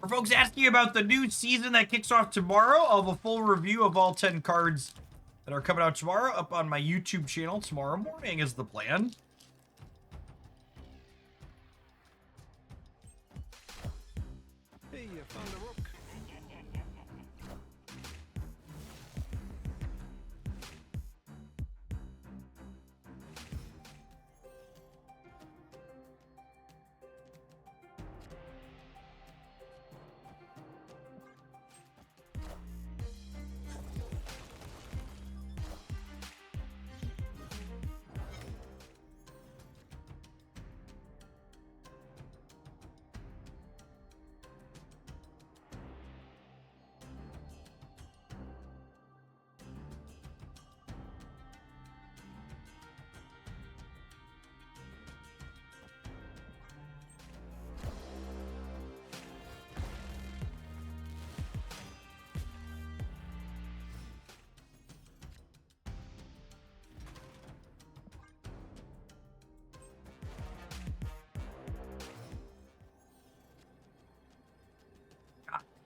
folks asking about the new season that kicks off tomorrow, I'll have a full review of all 10 cards that are coming out tomorrow up on my YouTube channel tomorrow morning is the plan. Hey, you found a rook.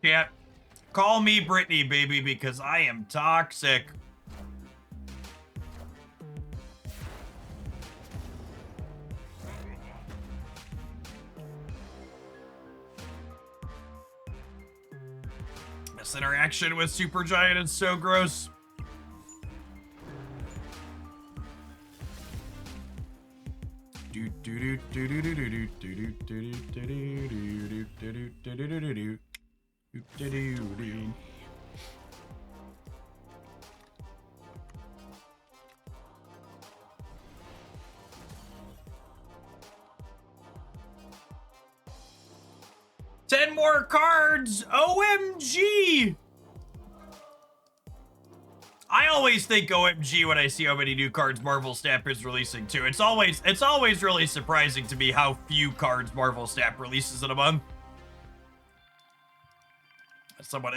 'Chat, call me Brittany, baby, because I am toxic. This interaction with Supergiant is so gross. Ten more cards! OMG! I always think OMG when I see how many new cards Marvel Snap is releasing too. It's always really surprising to me how few cards Marvel Snap releases in a month.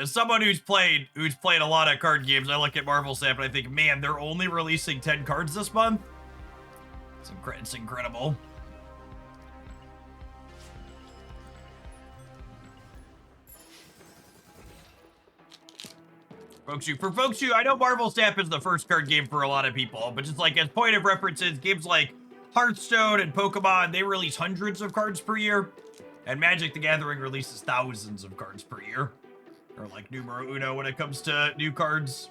As someone who's played a lot of card games, I look at Marvel Snap and I think, man, they're only releasing 10 cards this month. It's incredible. For folks who, I know Marvel Snap is the first card game for a lot of people, but just like as point of references, games like Hearthstone and Pokemon, they release hundreds of cards per year, and Magic the Gathering releases thousands of cards per year. Or like numero uno when it comes to new cards.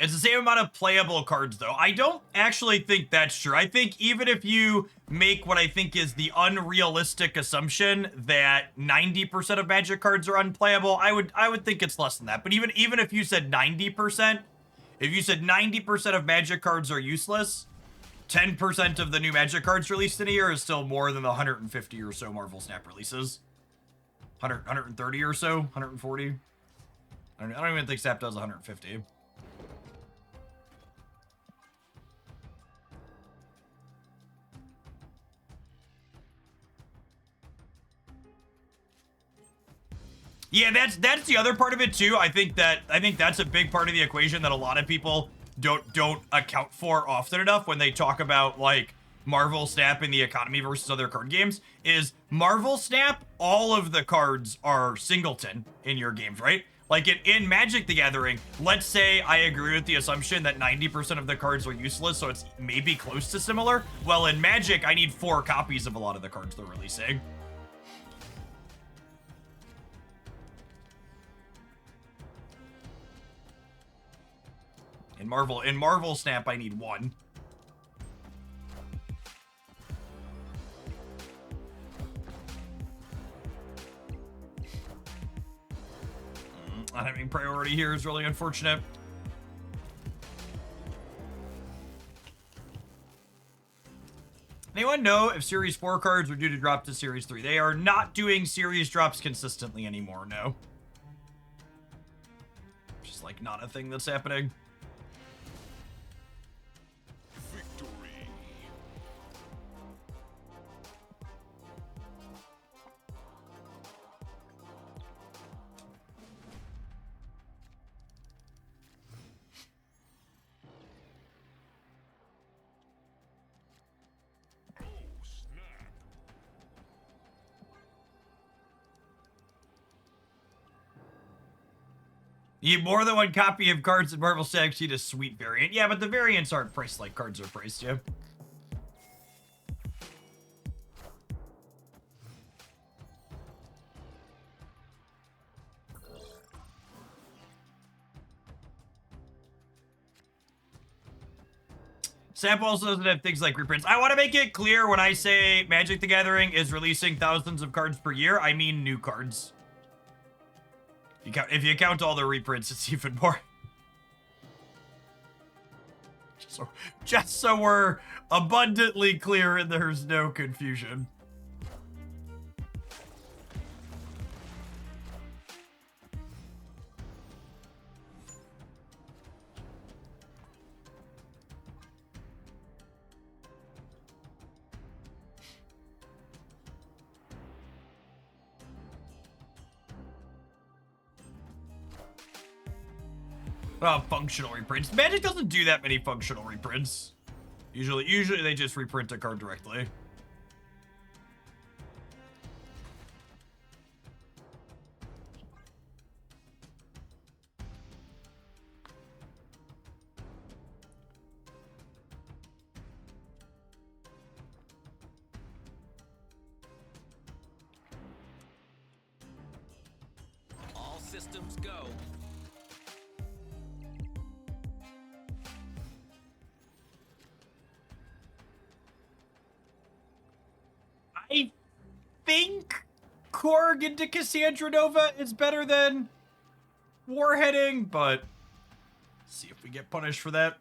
It's the same amount of playable cards, though. I don't actually think that's true. I think even if you make what I think is the unrealistic assumption that 90% of Magic cards are unplayable, I would think it's less than that. But even if you said 90%, if you said 90% of Magic cards are useless, 10% of the new Magic cards released in a year is still more than the 150 or so Marvel Snap releases. 130 or so, 140. I don't even think Snap does 150. Yeah, that's the other part of it too. I think that's a big part of the equation that a lot of people don't account for often enough when they talk about like Marvel Snap and the economy versus other card games. Is Marvel Snap, all of the cards are singleton in your games, right? Like in Magic the Gathering, let's say I agree with the assumption that 90% of the cards are useless, so it's maybe close to similar. Well, in Magic, I need 4 copies of a lot of the cards they're releasing. In Marvel Snap, I need 1. Not having priority here is really unfortunate. Anyone know if Series 4 cards were due to drop to Series 3? They are not doing Series drops consistently anymore, no. Just like not a thing that's happening. You more than one copy of cards in Marvel Stacks need a sweet variant. Yeah, but the variants aren't priced like cards are priced, yeah. Sample also doesn't have things like reprints. I want to make it clear when I say Magic the Gathering is releasing thousands of cards per year, I mean new cards. If you count all the reprints, it's even more. Just so we're abundantly clear and there's no confusion. Functional reprints. Magic doesn't do that many functional reprints. Usually they just reprint a card directly. All systems go. I think Korg into Cassandra Nova is better than Warheading, but see if we get punished for that.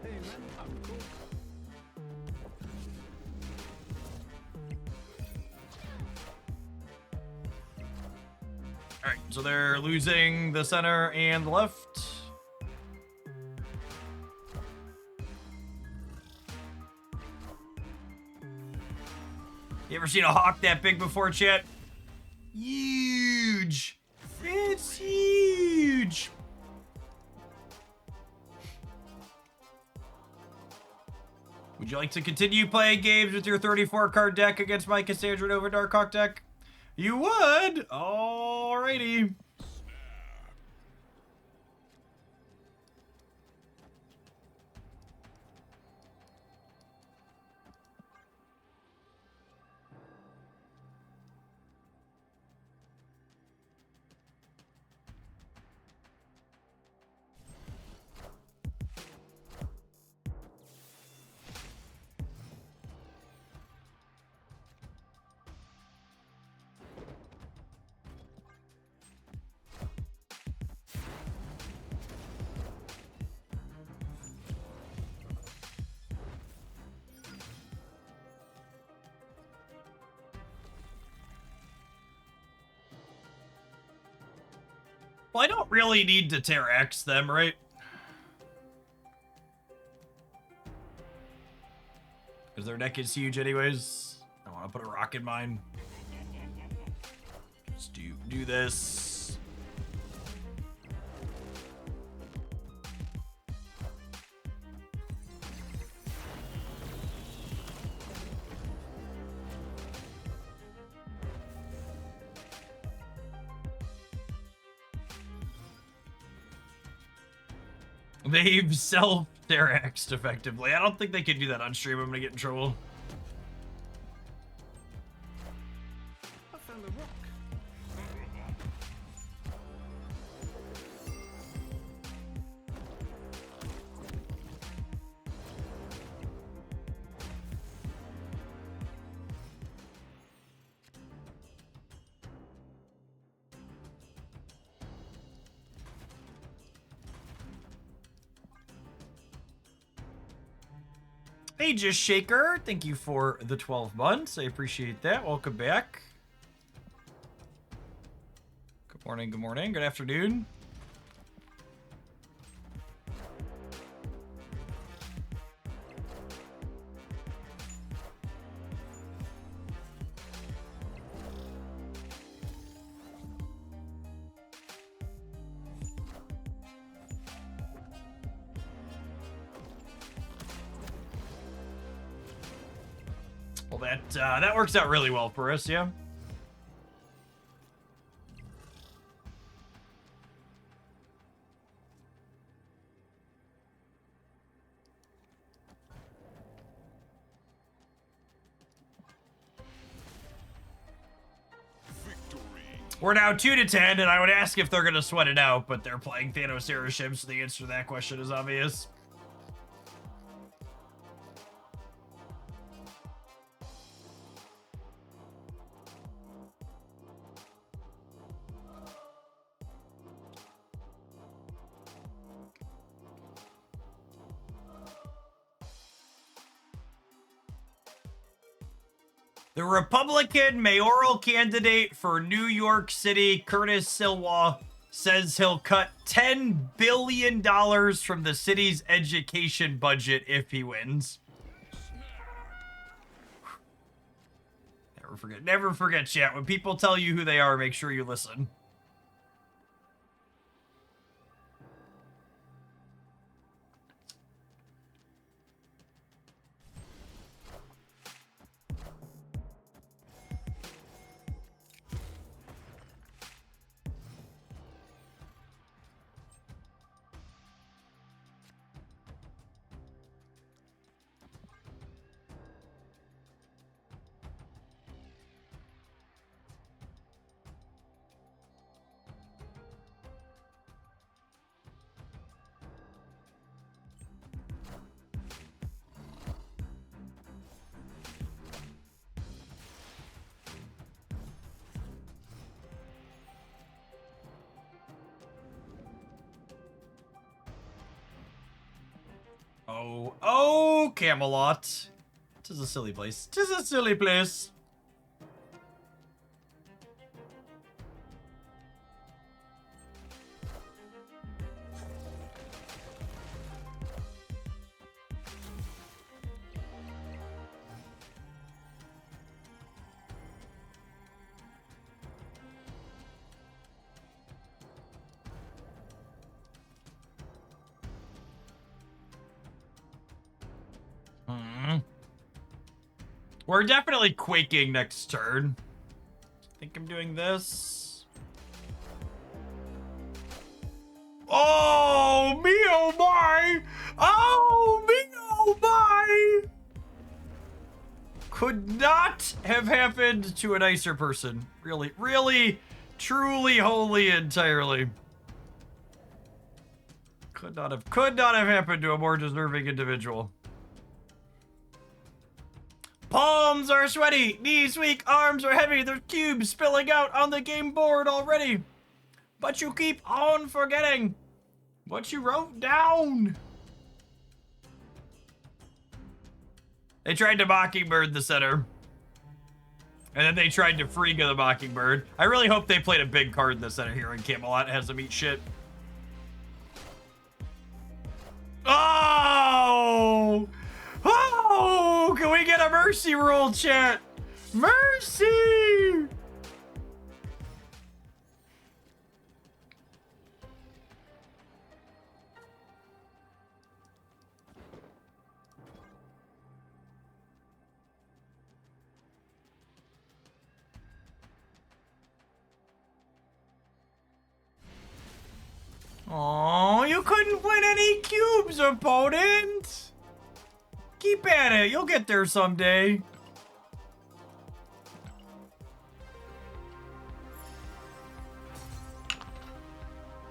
Hey man, I'm cool. Alright, so they're losing the center and the left. You ever seen a hawk that big before, chat? Huge! It's huge! Would you like to continue playing games with your 34 card deck against my Cassandra Nova Darkhawk deck? You would? Alrighty. Well, I don't really need to Terrax them, right? Because their deck is huge anyways. I want to put a rock in mine. Let's do this. They've self-Terraxed effectively. I don't think they can do that on stream. I'm gonna get in trouble. I found a rock. Hey, Just Shaker. Thank you for the 12 months. I appreciate that. Welcome back. Good morning, good morning, good afternoon. Well, that works out really well for us, yeah. We're now 2-10, and I would ask if they're gonna sweat it out, but they're playing Thanos era ships, so the answer to that question is obvious. The Republican mayoral candidate for New York City, Curtis Silwa, says he'll cut $10 billion from the city's education budget if he wins. Never forget, chat. When people tell you who they are, make sure you listen. Oh, Camelot. 'Tis a silly place. 'Tis a silly place. We're definitely quaking next turn. I think I'm doing this. Oh, me oh my! Oh, me oh my! Could not have happened to a nicer person. Really, really, truly, wholly, entirely. Could not have happened to a more deserving individual. Palms are sweaty, knees weak, arms are heavy, there's cubes spilling out on the game board already. But you keep on forgetting what you wrote down. They tried to Mockingbird the center. And then they tried to Frigga the Mockingbird. I really hope they played a big card in the center here and Camelot has them eat shit. Oh! Oh! Can we get a mercy roll, chat? Mercy! Oh, you couldn't win any cubes, opponent! Keep at it, you'll get there someday.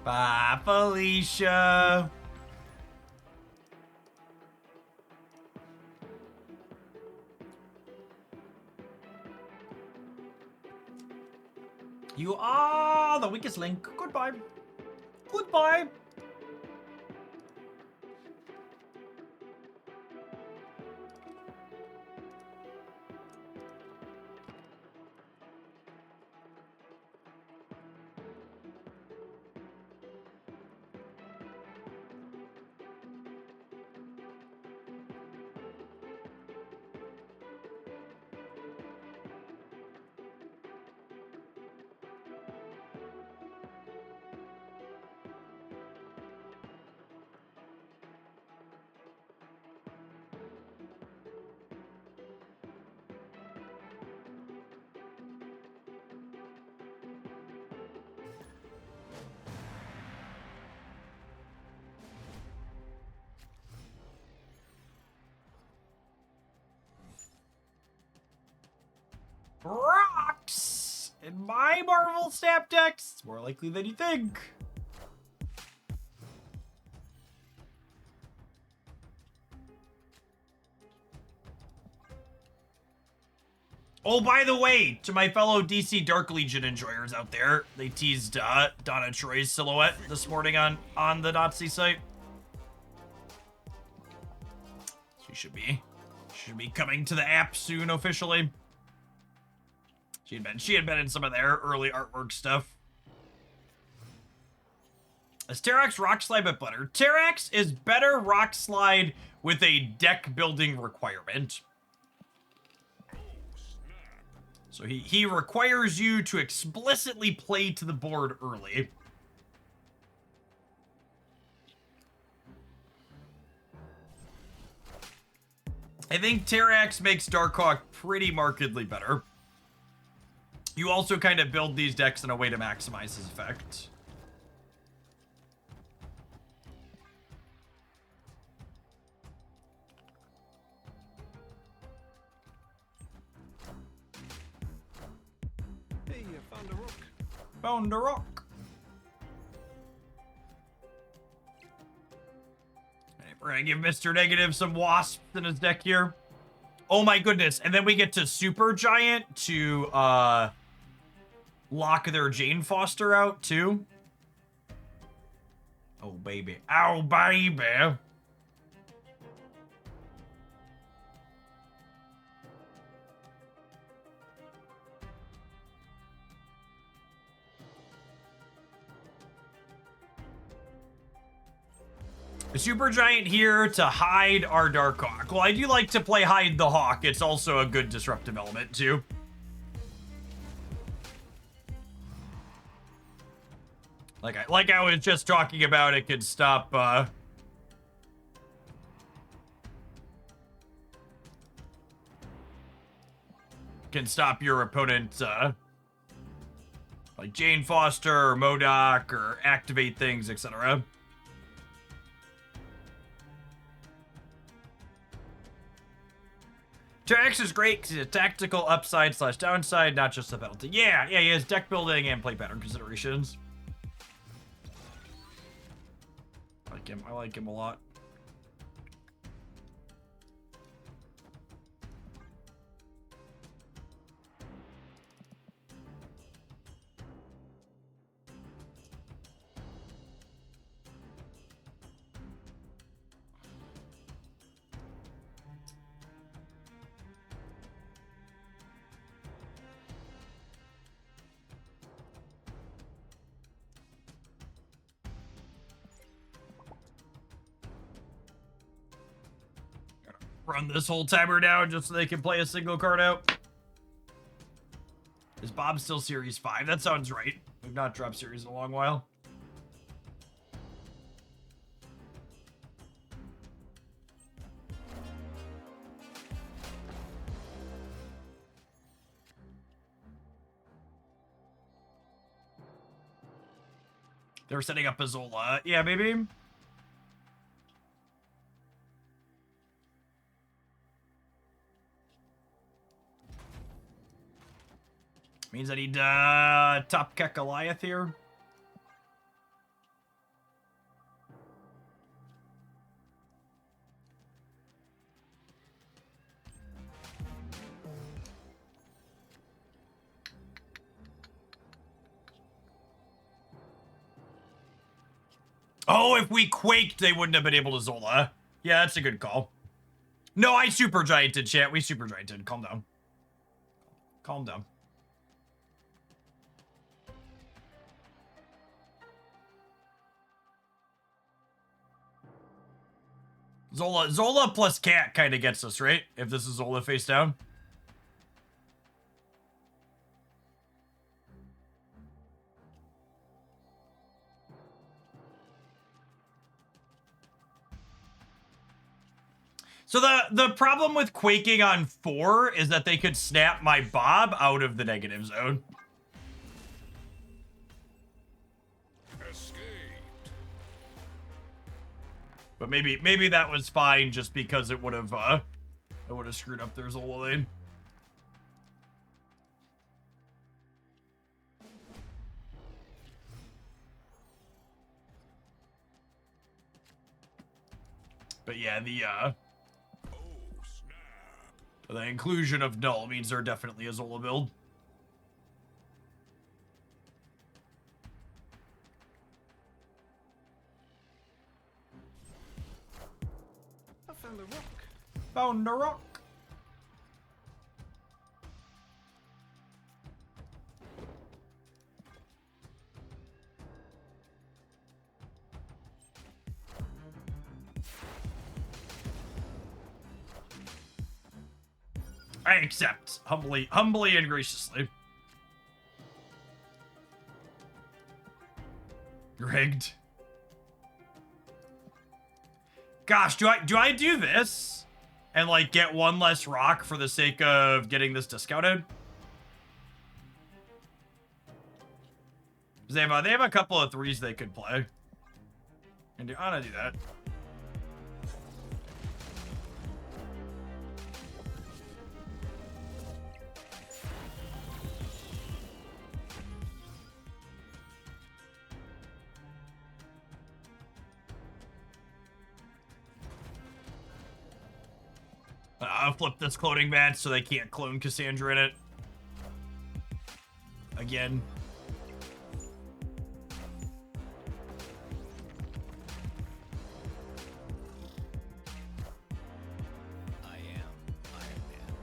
Bye, Felicia. You are the weakest link. Goodbye. Goodbye. in my Marvel Snap decks, it's more likely than you think. Oh, by the way, to my fellow DC Dark Legion enjoyers out there, they teased Donna Troy's silhouette this morning on the Nazi site. She should be coming to the app soon officially. She had been in some of their early artwork stuff. Is Terrax Rock Slide but better? Terrax is better Rock Slide with a deck building requirement. So he requires you to explicitly play to the board early. I think Terrax makes Darkhawk pretty markedly better. You also kind of build these decks in a way to maximize his effect. Hey, I found a rook. Found a rock. Alright, we're gonna give Mr. Negative some wasps in his deck here. Oh my goodness, and then we get to Super Giant to lock their Jane Foster out too. Oh baby. Ow baby. A Super Giant here to hide our Darkhawk. Well, I do like to play Hide the Hawk. It's also a good disruptive element, too. Like I was just talking about, it could stop, can stop your opponent, like Jane Foster or MODOK, or activate things, etc. Terrax is great because he's a tactical upside / downside, not just a penalty. Yeah, he has deck building and play pattern considerations. I like him a lot. Run this whole timer down just so they can play a single card out. Is Bob still Series 5? That sounds right. We've not dropped Series in a long while. They're setting up a Zola. Yeah, maybe. Means I need Top Keck Goliath here. Oh, if we quaked, they wouldn't have been able to Zola. Yeah, that's a good call. No, I Super Gianted, chat. We Super Gianted. Calm down. Calm down. Zola plus Cat kind of gets us, right? If this is Zola face down. So the problem with quaking on 4 is that they could snap my Bob out of the negative zone. But maybe that was fine just because it would have screwed up their Zola lane. But yeah, the inclusion of null means they're definitely a Zola build. I found a rock. Found a rock. I accept, humbly and graciously. Rigged. Gosh, do I do this and like get one less rock for the sake of getting this discounted? They have a couple of threes they could play. And I'm gonna do that. I'll flip this cloning badge so they can't clone Cassandra in it. Again. I am Iron Man.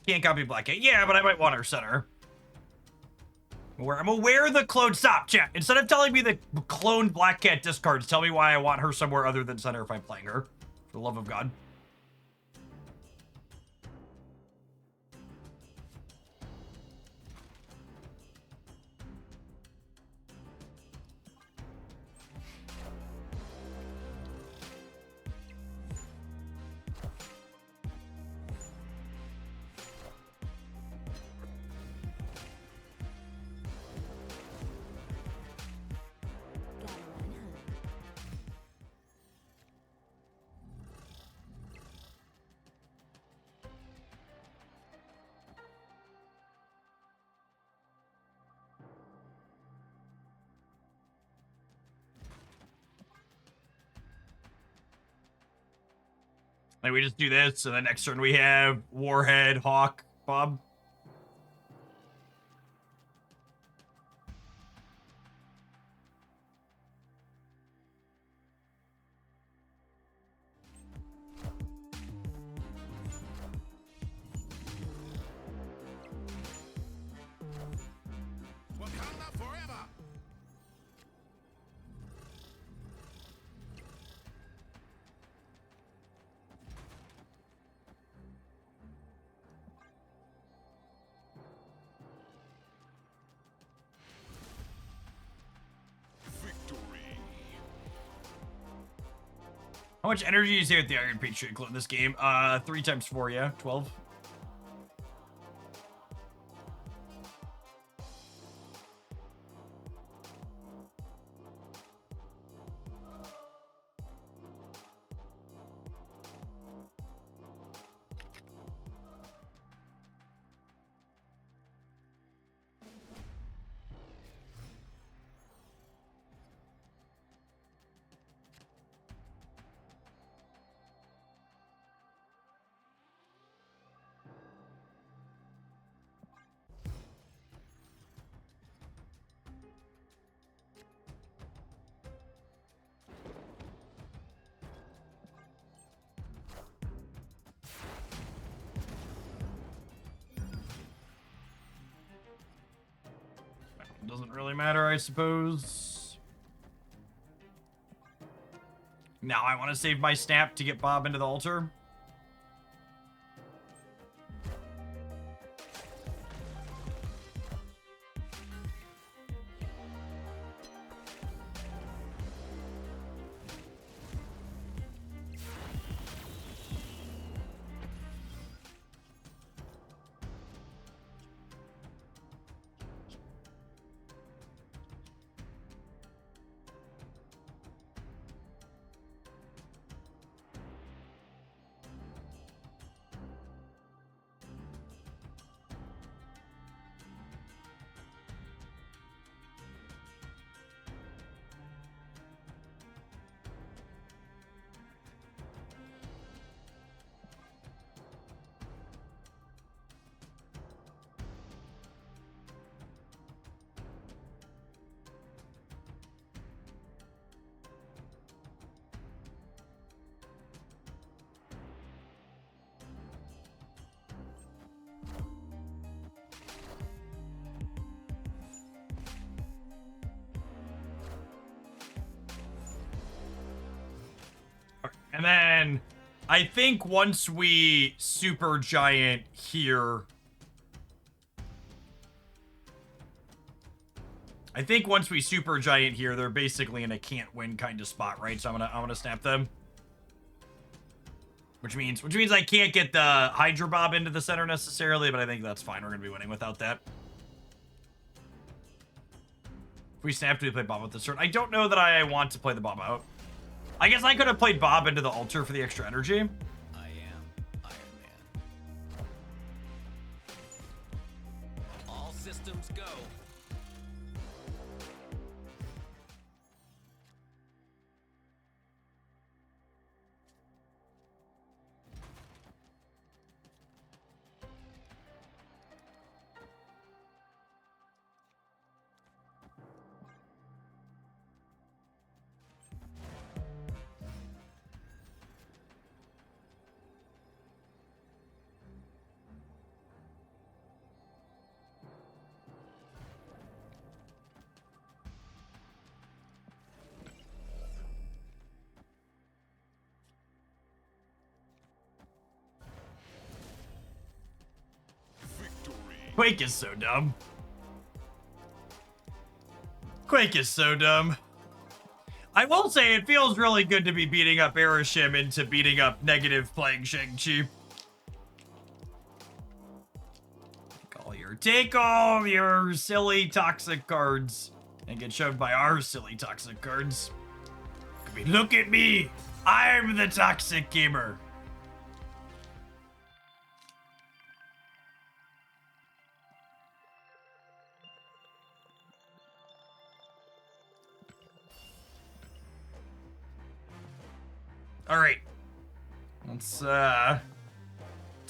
Can't copy Black Cat. Yeah, but I might want her center. I'm aware the clone. Stop, chat. Instead of telling me the cloned Black Cat discards, tell me why I want her somewhere other than center if I'm playing her. For the love of God. Like, we just do this, and then next turn we have Warhead, Hawk, Bob. Wakanda forever. How much energy is there at the Iron Patriot clone in this game? 3 times 4, yeah. 12. Doesn't really matter, I suppose. Now I want to save my snap to get Bob into the altar. And then I think once we super giant here, they're basically in a can't win kind of spot, right? So I'm gonna snap them. Which means I can't get the Hydra Bob into the center necessarily, but I think that's fine. We're gonna be winning without that. If we snap, do we play Bob with this turn? I don't know that I want to play the Bob out. I guess I could have played Bob into the altar for the extra energy. I am Iron Man. All systems go. Quake is so dumb. Quake is so dumb. I will say it feels really good to be beating up Erishim into beating up negative playing Shang-Chi. Take all your silly toxic cards and get shoved by our silly toxic cards. I mean, look at me. I'm the toxic gamer. All right, let's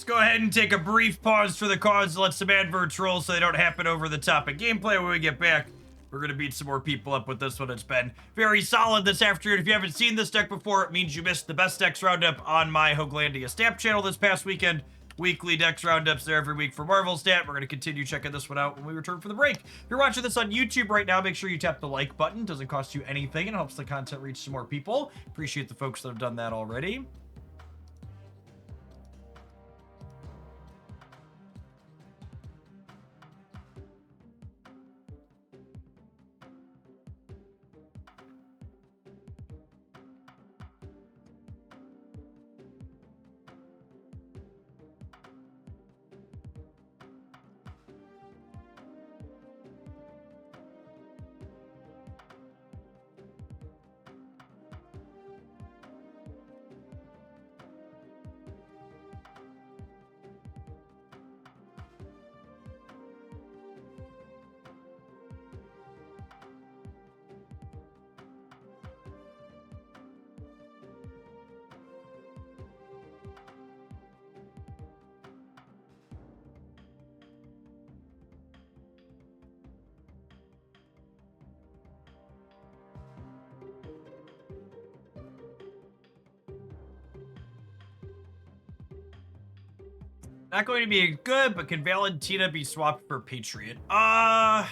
go ahead and take a brief pause for the cause to let some adverts roll so they don't happen over the top of gameplay. When we get back, we're gonna beat some more people up with this one. It's been very solid this afternoon. If you haven't seen this deck before, it means you missed the best decks roundup on my Hoaglandia Stamp channel this past weekend. Weekly decks roundups there every week for Marvel Stat. We're going to continue checking this one out when we return for the break. If you're watching this on YouTube right now, make sure you tap the like button. It doesn't cost you anything and helps the content reach some more people. Appreciate the folks that have done that already. Not going to be good, but can Valentina be swapped for Patriot? I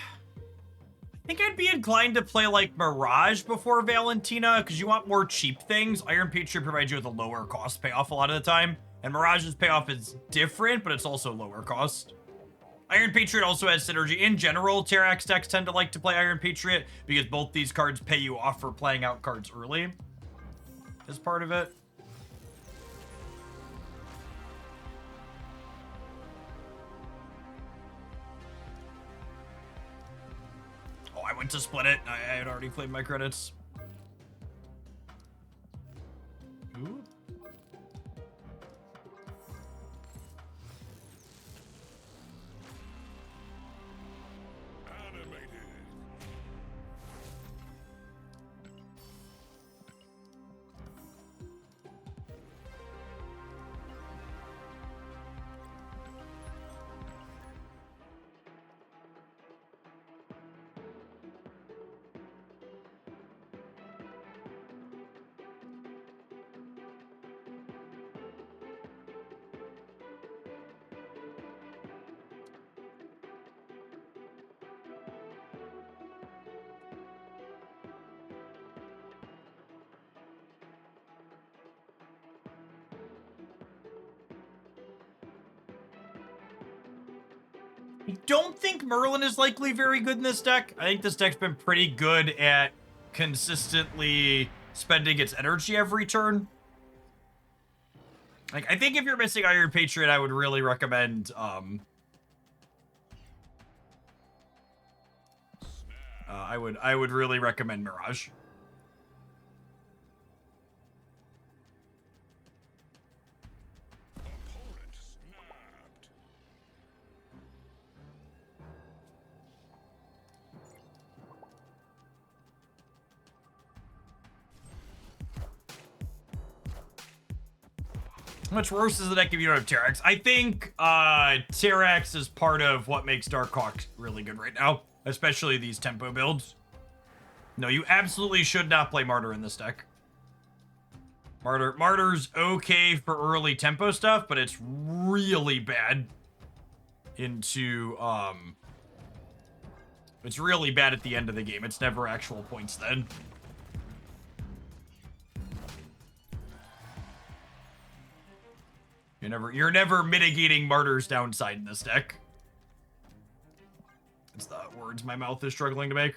think I'd be inclined to play like Mirage before Valentina because you want more cheap things. Iron Patriot provides you with a lower cost payoff a lot of the time, and Mirage's payoff is different, but it's also lower cost. Iron Patriot also has synergy. In general, Terrax decks tend to like to play Iron Patriot because both these cards pay you off for playing out cards early as part of it. I went to split it. I had already claimed my credits. Ooh. Animated. I don't think Merlin is likely very good in this deck. I think this deck's been pretty good at consistently spending its energy every turn. Like, I think if you're missing Iron Patriot, I would really recommend, I would really recommend Mirage. How much worse is the deck if you don't have Terrax? I think Terrax is part of what makes Darkhawk really good right now, especially these tempo builds. No, you absolutely should not play Martyr in this deck. Martyr's okay for early tempo stuff, but it's really bad into it's really bad at the end of the game. It's never actual points then. You're never mitigating Martyr's downside in this deck. It's the words my mouth is struggling to make.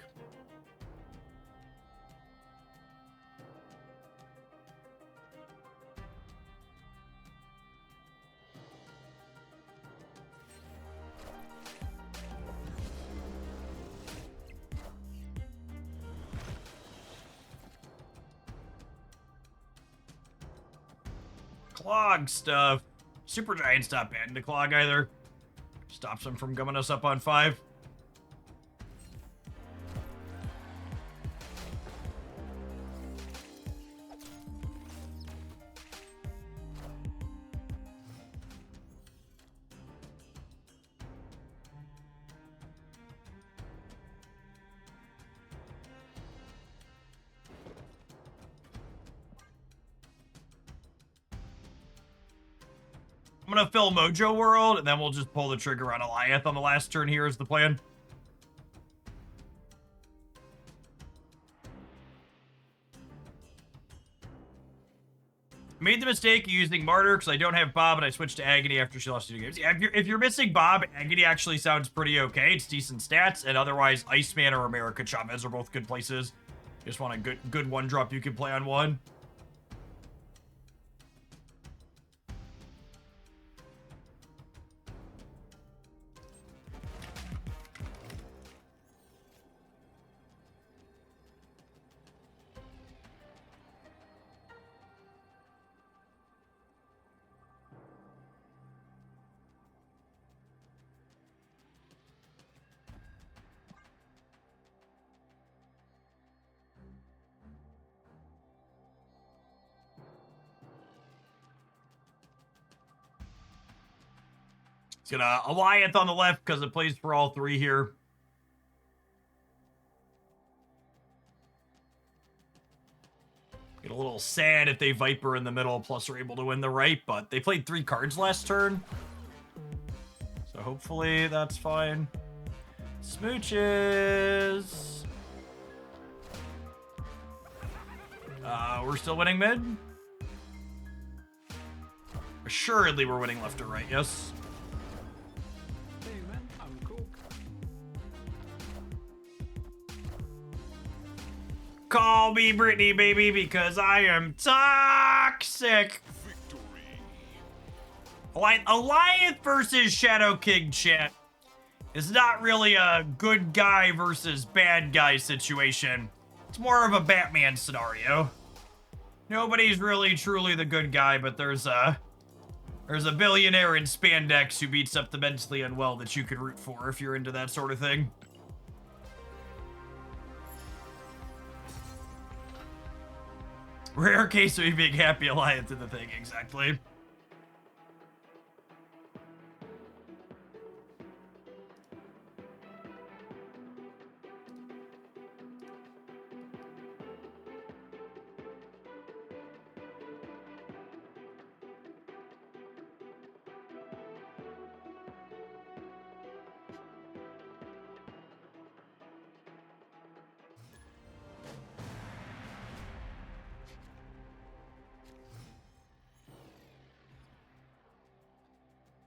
Clog stuff. Supergiant's not bad into Clog either. Stops him from gumming us up on 5. I'm gonna fill Mojo World, and then we'll just pull the trigger on Eliath on the last turn here is the plan. Made the mistake of using Martyr because I don't have Bob, and I switched to Agony after she lost 2 games. Yeah, if you're missing Bob, Agony actually sounds pretty okay. It's decent stats, and otherwise Iceman or America Chavez are both good places. You just want a good 1-drop you can play on 1. It's gonna Eliath on the left because it plays for all 3 here. Get a little sad if they Viper in the middle, plus are able to win the right, but they played 3 cards last turn. So hopefully that's fine. Smooches. We're still winning mid? Assuredly we're winning left or right, yes. Hey man, I'm cool. Call me Brittany, baby, because I am toxic. Alliance versus Shadow King chat is not really a good guy versus bad guy situation. It's more of a Batman scenario. Nobody's really truly the good guy, but there's a billionaire in spandex who beats up the mentally unwell that you could root for if you're into that sort of thing. Rare case of me being happy Alliance in the thing, exactly.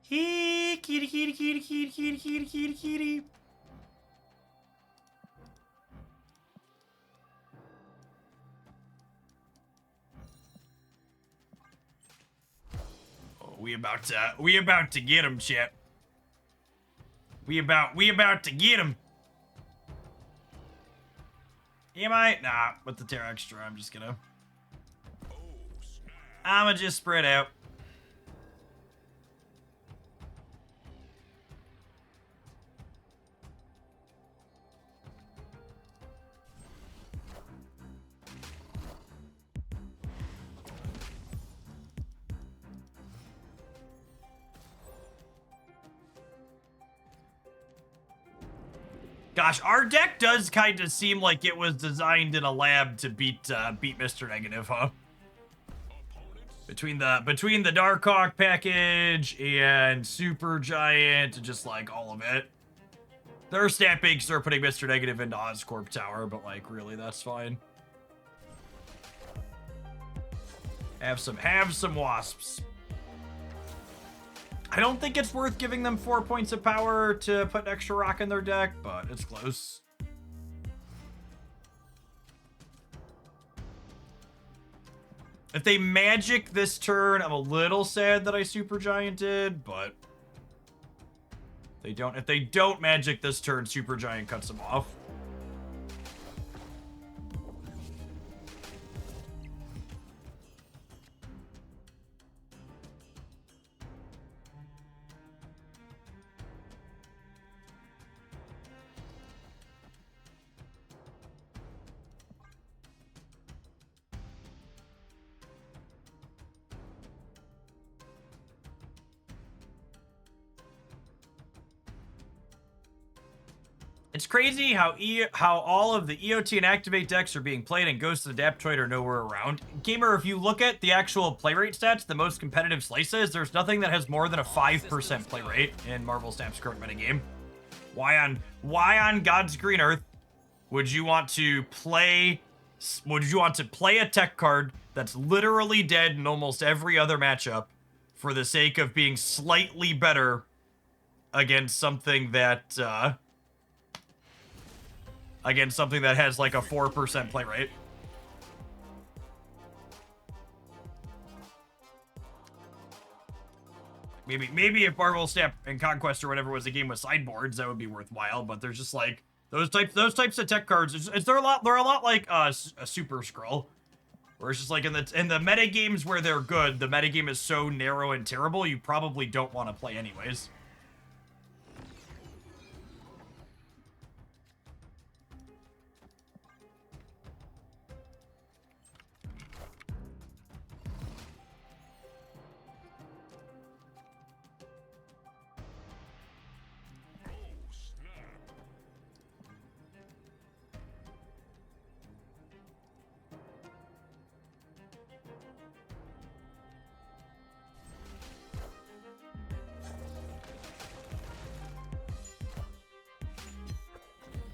He kitty, kitty, kitty, kitty, kitty, kitty, kitty, kitty. Oh, we about to get him, chip. We about to get him. Am I? Nah, with the Terra Extra, I'm just gonna just spread out. Gosh, our deck does kind of seem like it was designed in a lab to beat Mr. Negative, huh? Between the Darkhawk package and Super Giant, just like all of it. Their stat banks are putting Mr. Negative into Oscorp Tower, but like really, that's fine. Have some wasps. I don't think it's worth giving them 4 points of power to put an extra rock in their deck, but it's close. If they magic this turn, I'm a little sad that I Super Gianted, but if they don't magic this turn, Super Giant cuts them off. It's crazy how all of the EOT and Activate decks are being played and Ghost and Adaptoid are nowhere around. Gamer, if you look at the actual play rate stats, the most competitive slices, there's nothing that has more than a 5% play rate in Marvel Snap's current metagame. Why on God's green earth would you want to play a tech card that's literally dead in almost every other matchup for the sake of being slightly better against something that has like a 4% play rate? Maybe if Marvel Snap and Conquest or whatever was a game with sideboards, that would be worthwhile. But there's just like those types of tech cards. They're a lot like a Super Scroll, where it's just like in the meta games where they're good, the meta game is so narrow and terrible you probably don't want to play anyways.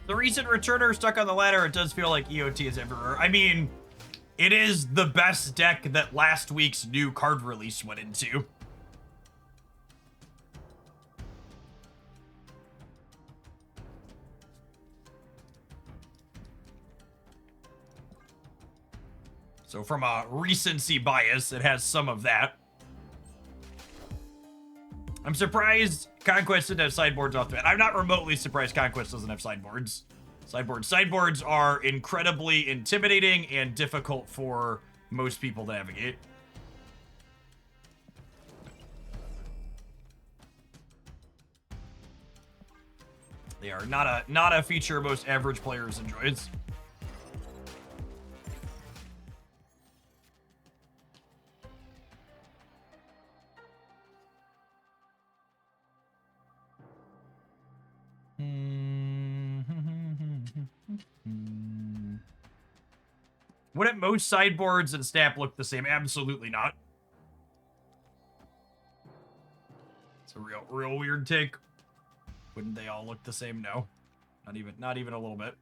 The recent returner stuck on the ladder, it does feel like EOT is everywhere. I mean, it is the best deck that last week's new card release went into. So from a recency bias, it has some of that. I'm surprised Conquest didn't have sideboards off the bat. I'm not remotely surprised Conquest doesn't have sideboards. Sideboards are incredibly intimidating and difficult for most people to navigate. They are not a feature most average players enjoys. Wouldn't most sideboards and Snap look the same? Absolutely not. It's a real weird take. Wouldn't they all look the same? No. Not even a little bit.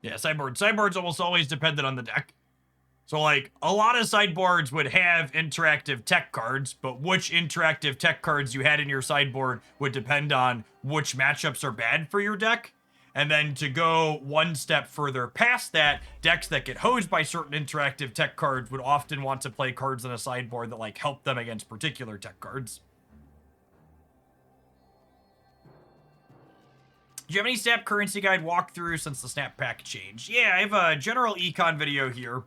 Yeah, sideboard's almost always dependent on the deck. So, like, a lot of sideboards would have interactive tech cards, but which interactive tech cards you had in your sideboard would depend on which matchups are bad for your deck. And then to go one step further past that, decks that get hosed by certain interactive tech cards would often want to play cards in a sideboard that, like, help them against particular tech cards. Do you have any Snap currency guide walkthrough since the Snap pack change? Yeah, I have a general econ video here.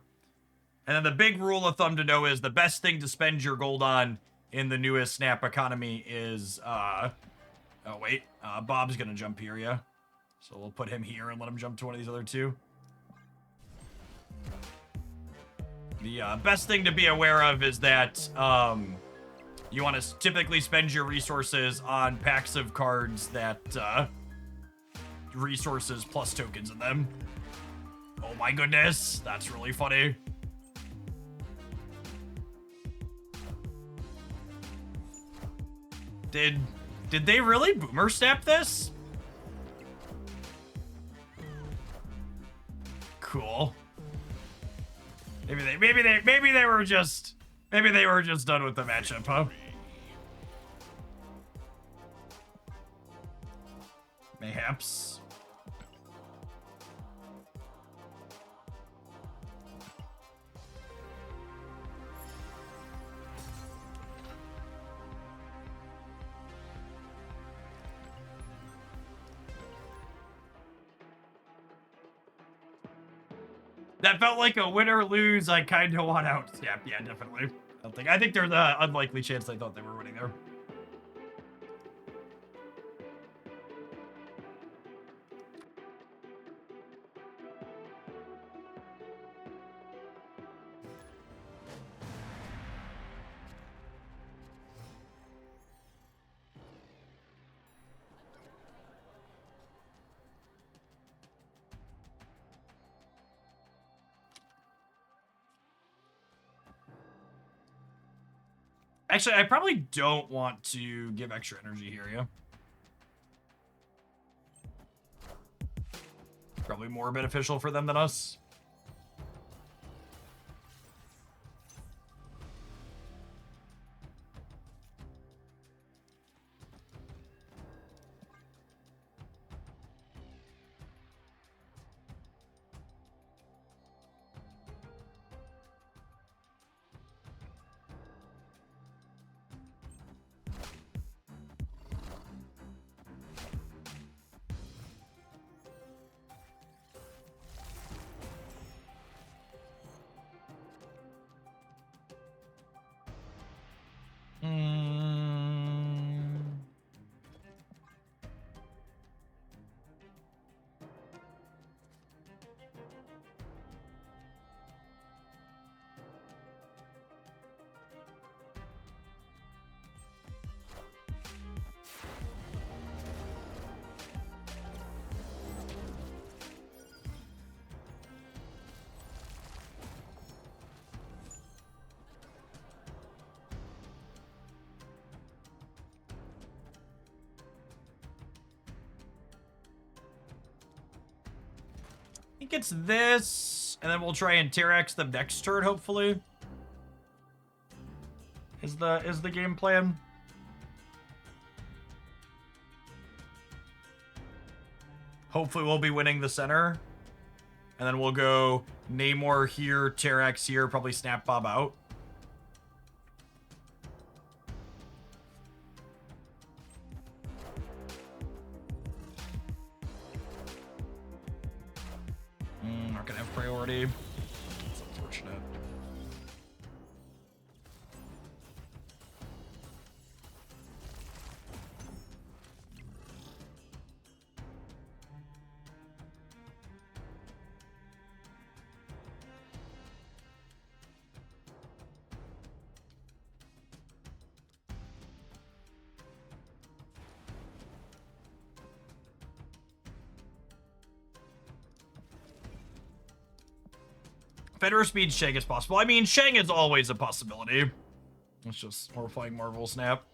And then the big rule of thumb to know is the best thing to spend your gold on in the newest Snap economy is, oh wait, Bob's gonna jump here, yeah? So we'll put him here and let him jump to one of these other two. The best thing to be aware of is that, you want to typically spend your resources on packs of cards that, resources plus tokens in them. Oh my goodness, that's really funny. Did they really boomer snap this? Cool. Maybe they were just done with the matchup, huh? Mayhaps. That felt like a win or lose. I kind of want out. Yeah, definitely. I think there's an unlikely chance I thought they were winning there. Actually, I probably don't want to give extra energy here, yeah? Probably more beneficial for them than us. I think it's this, and then we'll try and T-Rex them next turn, hopefully. Is the game plan? Hopefully we'll be winning the center. And then we'll go Namor here, T-Rex here, probably Snap Bob out. Not gonna have priority. It's unfortunate. Federer speed Shang is possible. I mean, Shang is always a possibility. It's just we're playing Marvel Snap.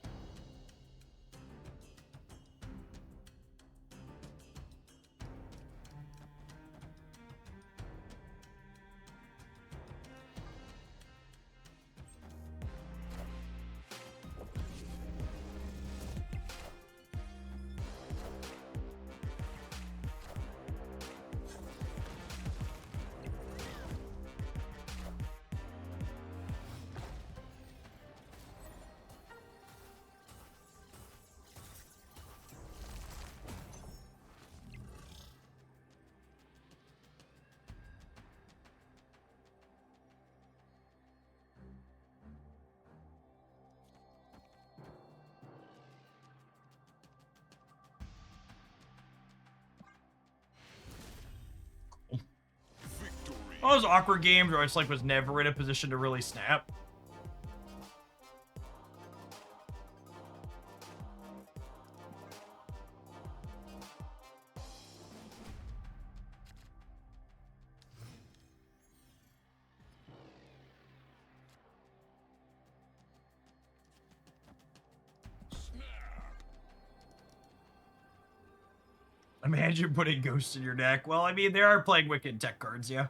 One of those awkward games where I just like was never in a position to really snap. Imagine putting Ghost in your deck. Well, I mean, they are playing Wicked tech cards, yeah.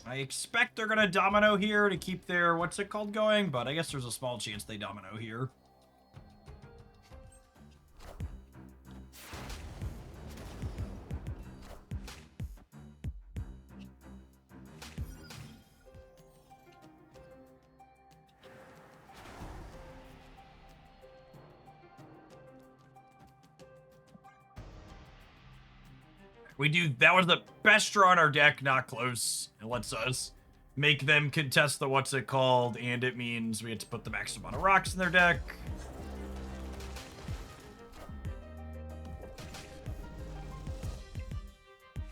I expect they're gonna domino here to keep their, what's it called, going, but I guess there's a small chance they domino here. We do, that was the best draw on our deck, not close. It lets us make them contest the what's it called, and it means we have to put the maximum amount of rocks in their deck.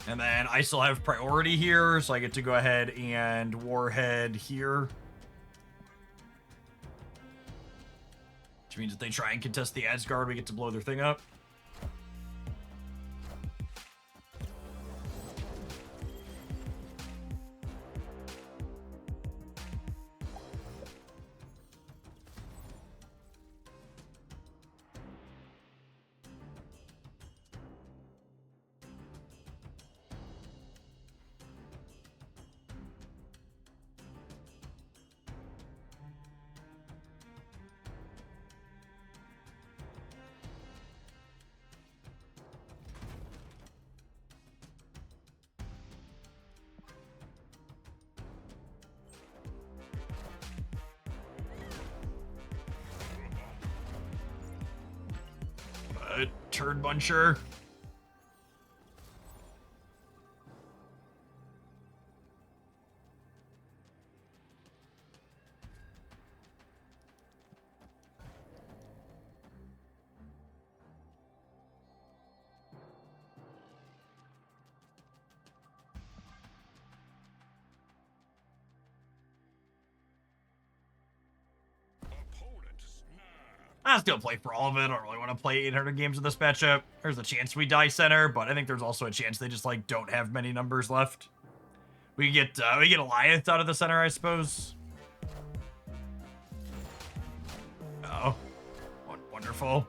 And then I still have priority here, so I get to go ahead and Warhead here. Which means if they try and contest the Asgard, we get to blow their thing up. Turd buncher. I'll still play for all of it. I don't really want to play 800 games of this matchup. There's a chance we die center, but I think there's also a chance they just like don't have many numbers left. We get Alliance out of the center, I suppose. Oh, wonderful.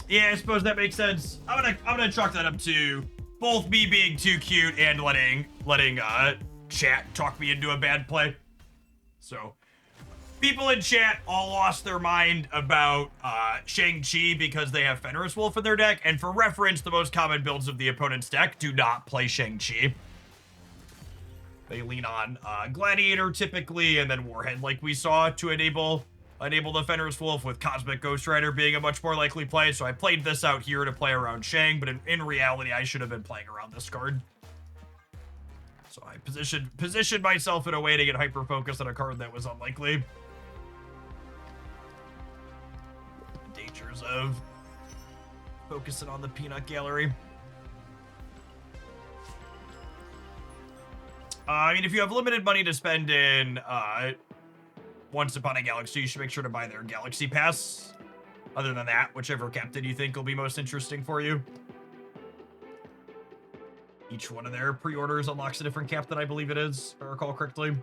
Yeah, I suppose that makes sense. I'm gonna chalk that up to both me being too cute and letting chat talk me into a bad play. So, people in chat all lost their mind about Shang-Chi because they have Fenris Wolf in their deck, and for reference, the most common builds of the opponent's deck do not play Shang-Chi. They lean on Gladiator typically, and then Warhead like we saw to enable the Fenris Wolf, with Cosmic Ghost Rider being a much more likely play. So I played this out here to play around Shang, but in reality, I should have been playing around this card. So I positioned myself in a way to get hyper-focused on a card that was unlikely. The dangers of focusing on the peanut gallery. I mean, if you have limited money to spend in Once Upon a Galaxy, you should make sure to buy their Galaxy Pass. Other than that, whichever captain you think will be most interesting for you. Each one of their pre-orders unlocks a different captain, I believe it is, if I recall correctly.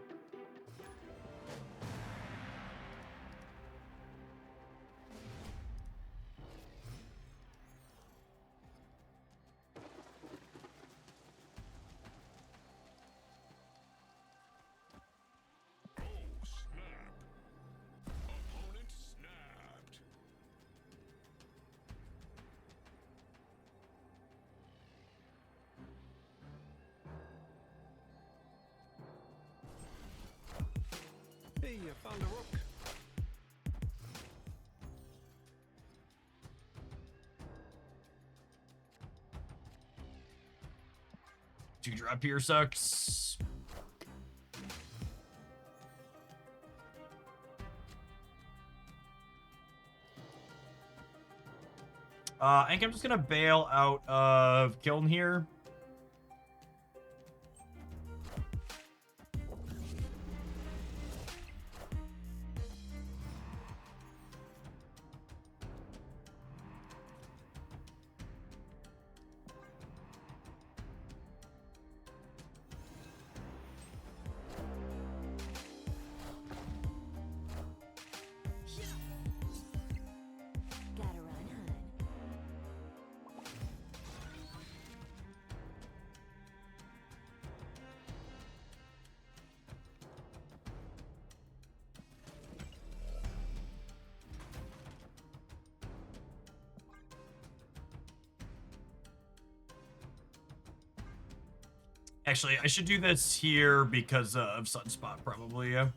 I found a rook. Two drop here sucks. I think I'm just gonna bail out of Kiln here. Gotta run, hun. Actually, I should do this here because of Sunspot, probably, yeah.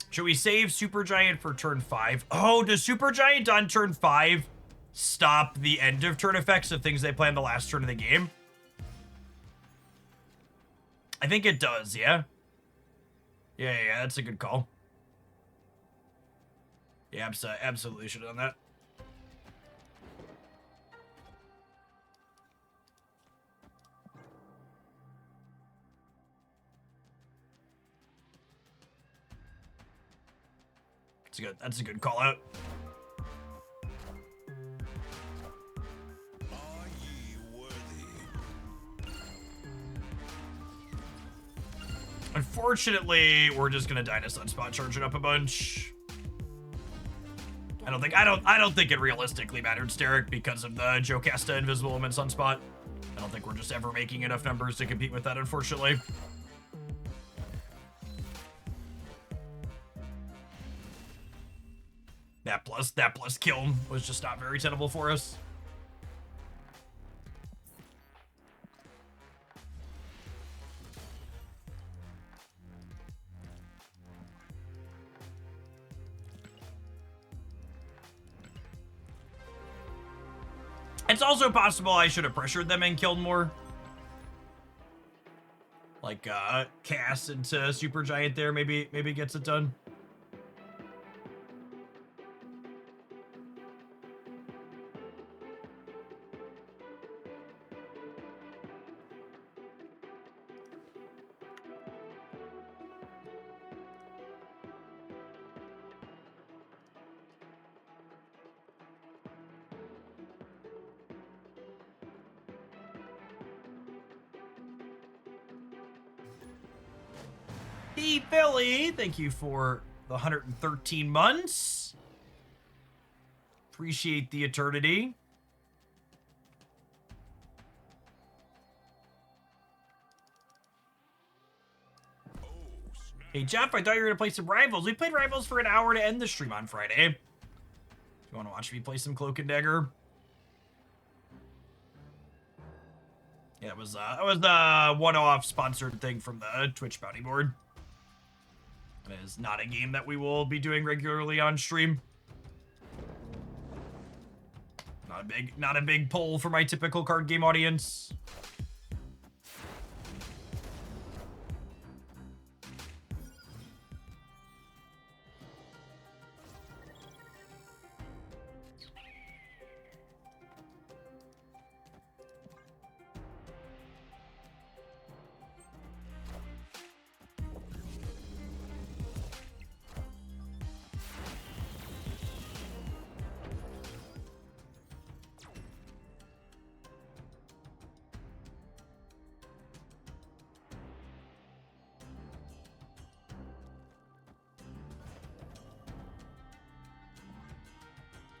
Should we save Supergiant for turn 5? Oh, does Supergiant on turn 5 stop the end of turn effects of things they play on the last turn of the game? I think it does, yeah? Yeah, that's a good call. Yeah, absolutely should have done that. That's a good call out. Are ye worthy? Unfortunately, we're just gonna die to Sunspot, charge it up a bunch. I don't think it realistically mattered, Steric, because of the Jocasta, Invisible and Sunspot. I don't think we're just ever making enough numbers to compete with that, unfortunately. That plus Kiln was just not very tenable for us. It's also possible I should have pressured them and killed more. Like, cast into Supergiant there, maybe gets it done. Hey, Billy, thank you for the 113 months. Appreciate the eternity. Hey, Jeff, I thought you were going to play some Rivals. We played Rivals for an hour to end the stream on Friday. If you want to watch me play some Cloak and Dagger. Yeah, it was a one-off sponsored thing from the Twitch bounty board. It is not a game that we will be doing regularly on stream. Not a big pull for my typical card game audience.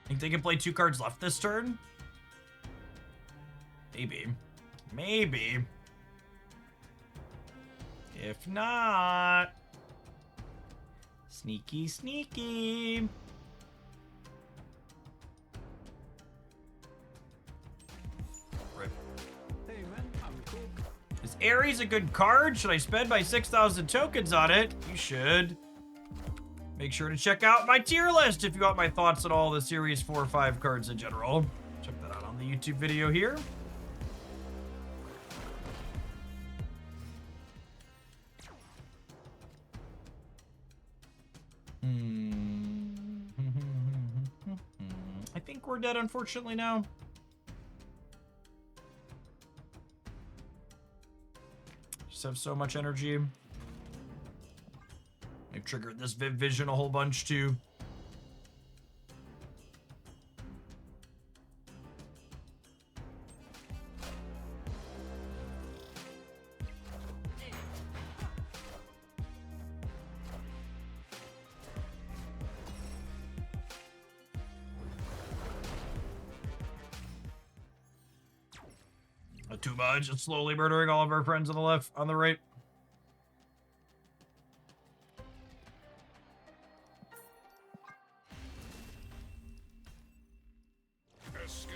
Think they can play 2 cards left this turn? Maybe. If not... Sneaky. Ares a good card? Should I spend my 6,000 tokens on it? You should. Make sure to check out my tier list if you want my thoughts on all the Series 4 or 5 cards in general. Check that out on the YouTube video here. I think we're dead, unfortunately, now. Just have so much energy. I've triggered this Viv Vision a whole bunch, too. Not too much. It's slowly murdering all of our friends on the left, on the right. Escaped.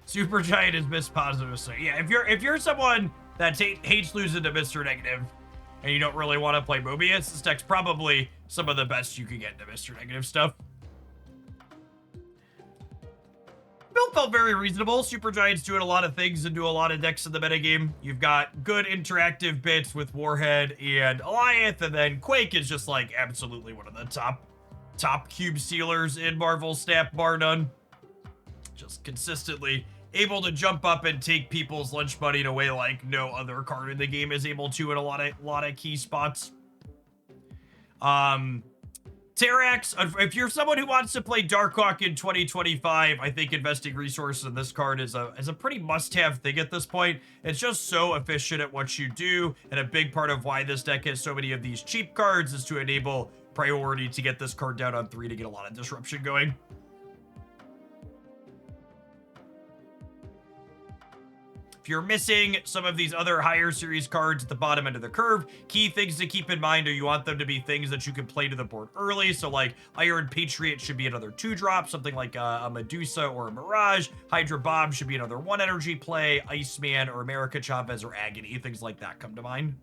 Supergiant is Miss Positive. So yeah, if you're someone that hates losing to Mr. Negative and you don't really want to play Mobius, this deck's probably some of the best you can get into Mr. Negative stuff. Build felt very reasonable. Supergiant's doing a lot of things and do a lot of decks in the metagame. You've got good interactive bits with Warhead and Alliance, and then Quake is just like absolutely one of the top cube sealers in Marvel Snap, bar none. Just consistently able to jump up and take people's lunch money in a way like no other card in the game is able to in a lot of key spots. Terrax, if you're someone who wants to play Darkhawk in 2025, I think investing resources in this card is a pretty must-have thing at this point. It's just so efficient at what you do, and a big part of why this deck has so many of these cheap cards is to enable priority to get this card down on 3 to get a lot of disruption going. If you're missing some of these other higher series cards at the bottom end of the curve, key things to keep in mind are you want them to be things that you can play to the board early. So like Iron Patriot should be another 2-drop, something like a Medusa or a Mirage. Hydra Bomb should be another 1 energy play. Iceman or America Chavez or Agony, things like that come to mind.